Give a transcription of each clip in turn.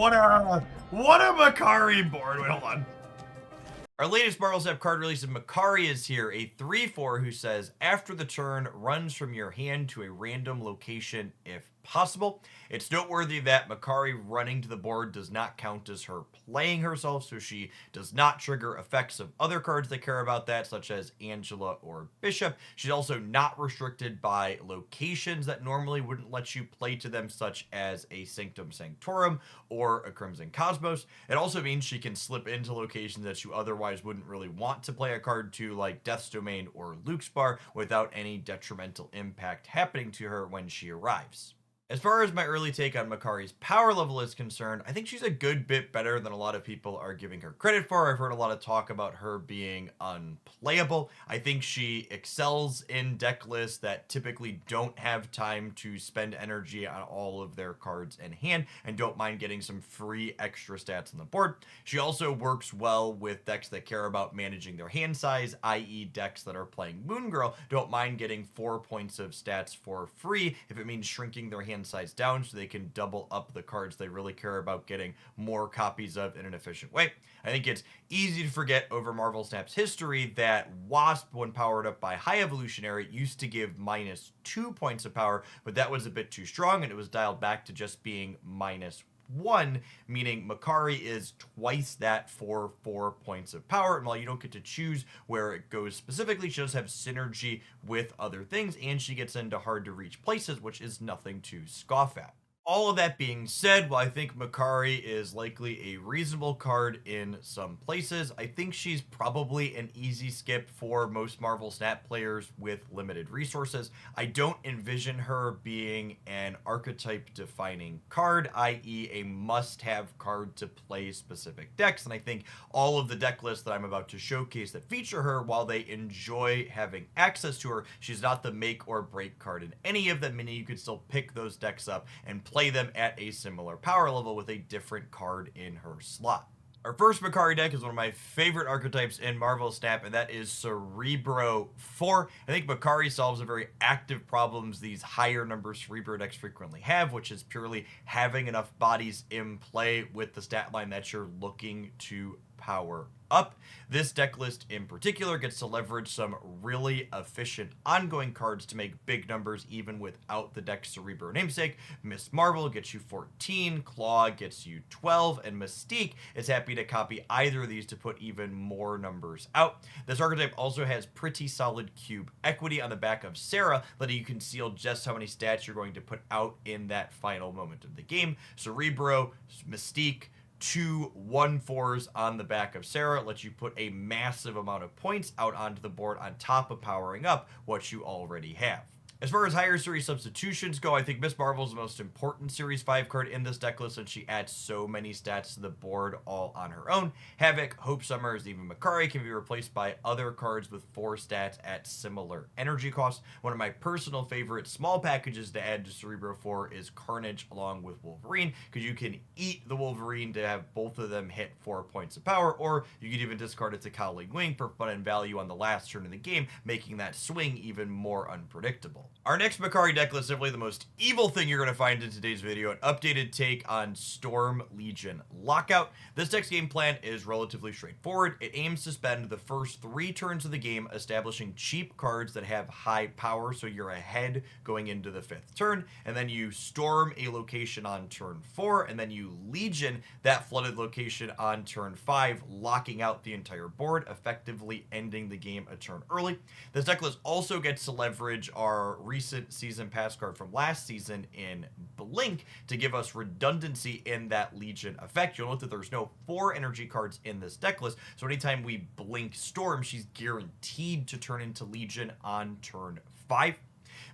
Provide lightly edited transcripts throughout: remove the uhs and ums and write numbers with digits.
What a Makkari board. Wait, hold on. Our latest Marvel Snap card release of Makkari is here, a 3/4 who says, after the turn, runs from your hand to a random location if possible. It's noteworthy that Makkari running to the board does not count as her playing herself, so she does not trigger effects of other cards that care about that, such as Angela or Bishop. She's also not restricted by locations that normally wouldn't let you play to them, such as a Sanctum Sanctorum or a Crimson Cosmos. It also means she can slip into locations that you otherwise wouldn't really want to play a card to, like Death's Domain or Luke's Bar, without any detrimental impact happening to her when she arrives. As far as my early take on Makkari's power level is concerned, I think she's a good bit better than a lot of people are giving her credit for. I've heard a lot of talk about her being unplayable. I think she excels in deck lists that typically don't have time to spend energy on all of their cards in hand and don't mind getting some free extra stats on the board. She also works well with decks that care about managing their hand size, i.e. decks that are playing Moon Girl don't mind getting 4 points of stats for free if it means shrinking their hand size down so they can double up the cards they really care about getting more copies of in an efficient way. I think it's easy to forget over Marvel Snap's history that Wasp, when powered up by High Evolutionary, used to give -2 points of power, but that was a bit too strong and it was dialed back to just being -1, meaning Makkari is twice that for 4 points of power. And while you don't get to choose where it goes specifically, she does have synergy with other things, and she gets into hard to reach places, which is nothing to scoff at. All of that being said, while I think Makkari is likely a reasonable card in some places, I think she's probably an easy skip for most Marvel Snap players with limited resources. I don't envision her being an archetype-defining card, i.e. a must-have card to play specific decks, and I think all of the deck lists that I'm about to showcase that feature her, while they enjoy having access to her, she's not the make or break card in any of them, meaning you could still pick those decks up and play them at a similar power level with a different card in her slot. Our first Makkari deck is one of my favorite archetypes in Marvel Snap, and that is Cerebro 4. I think Makkari solves a very active problems these higher number Cerebro decks frequently have, which is purely having enough bodies in play with the stat line that you're looking to power up. This deck list in particular gets to leverage some really efficient ongoing cards to make big numbers even without the deck's Cerebro namesake. Miss Marvel gets you 14, Claw gets you 12, and Mystique is happy to copy either of these to put even more numbers out. This archetype also has pretty solid cube equity on the back of Sarah, letting you conceal just how many stats you're going to put out in that final moment of the game. Cerebro, Mystique, 2 1/4s on the back of Sarah lets you put a massive amount of points out onto the board on top of powering up what you already have. As far as higher series substitutions go, I think Miss Marvel is the most important Series 5 card in this deck list, and she adds so many stats to the board all on her own. Havoc, Hope Summers, even Makkari can be replaced by other cards with 4 stats at similar energy costs. One of my personal favorite small packages to add to Cerebro 4 is Carnage along with Wolverine, because you can eat the Wolverine to have both of them hit 4 points of power, or you can even discard it to Cowling Wing for fun and value on the last turn of the game, making that swing even more unpredictable. Our next Makkari deck list is simply the most evil thing you're going to find in today's video, an updated take on Storm Legion Lockout. This deck's game plan is relatively straightforward. It aims to spend the first 3 turns of the game establishing cheap cards that have high power, so you're ahead going into the 5th turn, and then you storm a location on turn 4, and then you Legion that flooded location on turn 5, locking out the entire board, effectively ending the game a turn early. This deck list also gets to leverage our recent season pass card from last season in Blink to give us redundancy in that Legion effect. You'll note that there's no 4 energy cards in this deck list, so anytime we Blink Storm, she's guaranteed to turn into Legion on turn 5.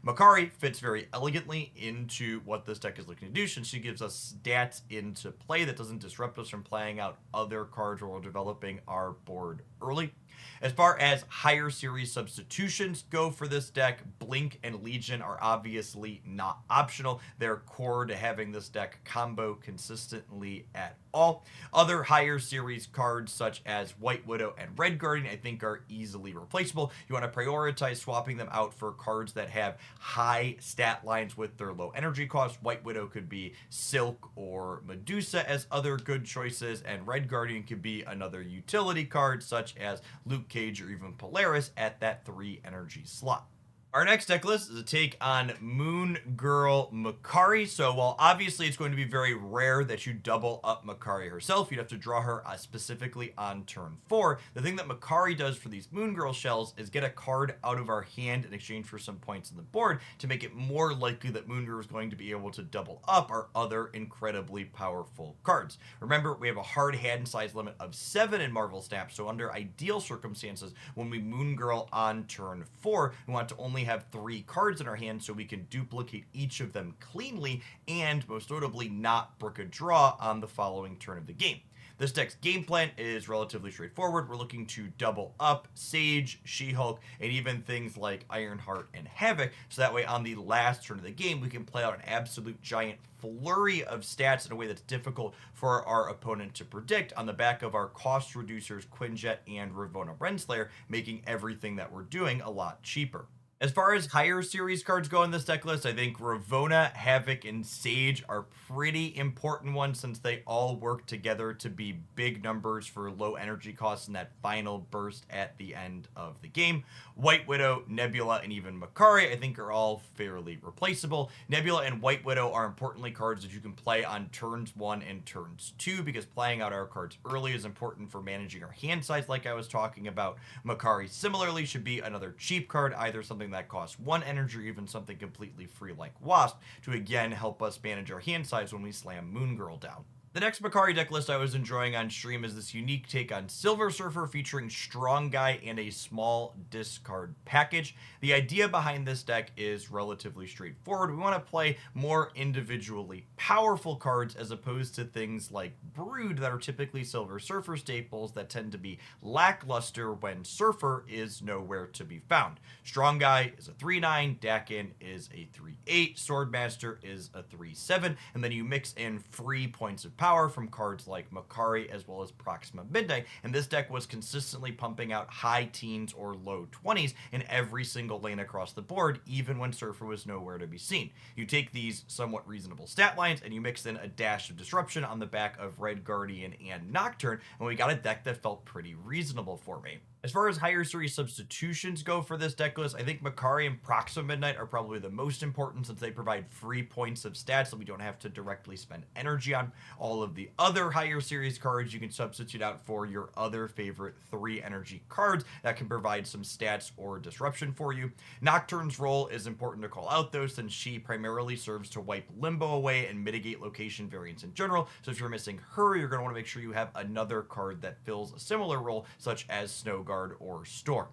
Makkari fits very elegantly into what this deck is looking to do, since she gives us stats into play that doesn't disrupt us from playing out other cards while we're developing our board early. As far as higher series substitutions go for this deck, Blink and Legion are obviously not optional. They're core to having this deck combo consistently at all. Other higher series cards such as White Widow and Red Guardian I think are easily replaceable. You want to prioritize swapping them out for cards that have high stat lines with their low energy cost. White Widow could be Silk or Medusa as other good choices, and Red Guardian could be another utility card such as Luke Cage or even Polaris at that 3 energy slot. Our next deck list is a take on Moon Girl Makkari. So while obviously it's going to be very rare that you double up Makkari herself, you'd have to draw her specifically on turn 4. The thing that Makkari does for these Moon Girl shells is get a card out of our hand in exchange for some points on the board to make it more likely that Moon Girl is going to be able to double up our other incredibly powerful cards. Remember, we have a hard hand size limit of 7 in Marvel Snap, so under ideal circumstances, when we Moon Girl on turn 4, we want to only have 3 cards in our hand so we can duplicate each of them cleanly and most notably not brick a draw on the following turn of the game. This deck's game plan is relatively straightforward. We're looking to double up Sage, She-Hulk, and even things like Ironheart and Havoc, so that way on the last turn of the game we can play out an absolute giant flurry of stats in a way that's difficult for our opponent to predict on the back of our cost reducers Quinjet and Ravonna Renslayer, making everything that we're doing a lot cheaper. As far as higher series cards go in this deck list, I think Ravonna, Havoc, and Sage are pretty important ones since they all work together to be big numbers for low energy costs in that final burst at the end of the game. White Widow, Nebula, and even Makkari I think are all fairly replaceable. Nebula and White Widow are importantly cards that you can play on turns 1 and turns 2 because playing out our cards early is important for managing our hand size like I was talking about. Makkari similarly should be another cheap card, either something that costs 1 energy or even something completely free like Wasp to again help us manage our hand size when we slam Moon Girl down. The next Makkari deck list I was enjoying on stream is this unique take on Silver Surfer featuring Strong Guy and a small discard package. The idea behind this deck is relatively straightforward. We want to play more individually powerful cards as opposed to things like Brood that are typically Silver Surfer staples that tend to be lackluster when Surfer is nowhere to be found. Strong Guy is a 3/9, Dakin is a 3/8, Swordmaster is a 3/7, and then you mix in free points of power from cards like Makkari as well as Proxima Midnight, and this deck was consistently pumping out high teens or low 20s in every single lane across the board, even when Surfer was nowhere to be seen. You take these somewhat reasonable stat lines and you mix in a dash of disruption on the back of Red Guardian and Nocturne, and we got a deck that felt pretty reasonable for me. As far as higher series substitutions go for this deck list, I think Makkari and Proxima Midnight are probably the most important since they provide free points of stats that we don't have to directly spend energy on. All of the other higher series cards you can substitute out for your other favorite 3 energy cards that can provide some stats or disruption for you. Nocturne's role is important to call out though, since she primarily serves to wipe Limbo away and mitigate location variance in general, so if you're missing her, you're going to want to make sure you have another card that fills a similar role, such as Snowguard or Storm.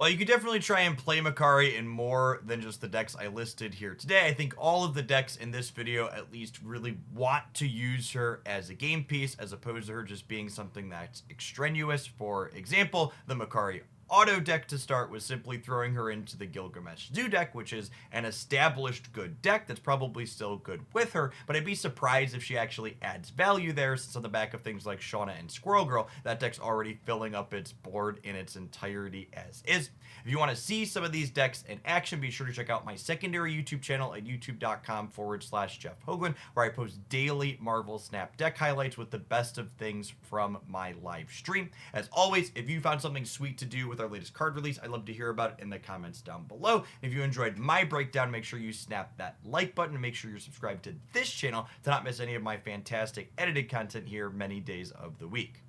Well, you could definitely try and play Makkari in more than just the decks I listed here today. I think all of the decks in this video at least really want to use her as a game piece as opposed to her just being something that's extraneous. For example, the Makkari auto deck to start was simply throwing her into the Gilgamesh Zoo deck, which is an established good deck that's probably still good with her, but I'd be surprised if she actually adds value there, since on the back of things like Shauna and Squirrel Girl, that deck's already filling up its board in its entirety as is. If you want to see some of these decks in action, be sure to check out my secondary YouTube channel at youtube.com/Jeff Hoagland, where I post daily Marvel Snap deck highlights with the best of things from my live stream. As always, if you found something sweet to do with our latest card release, I'd love to hear about it in the comments down below. And if you enjoyed my breakdown, make sure you snap that like button and make sure you're subscribed to this channel to not miss any of my fantastic edited content here many days of the week.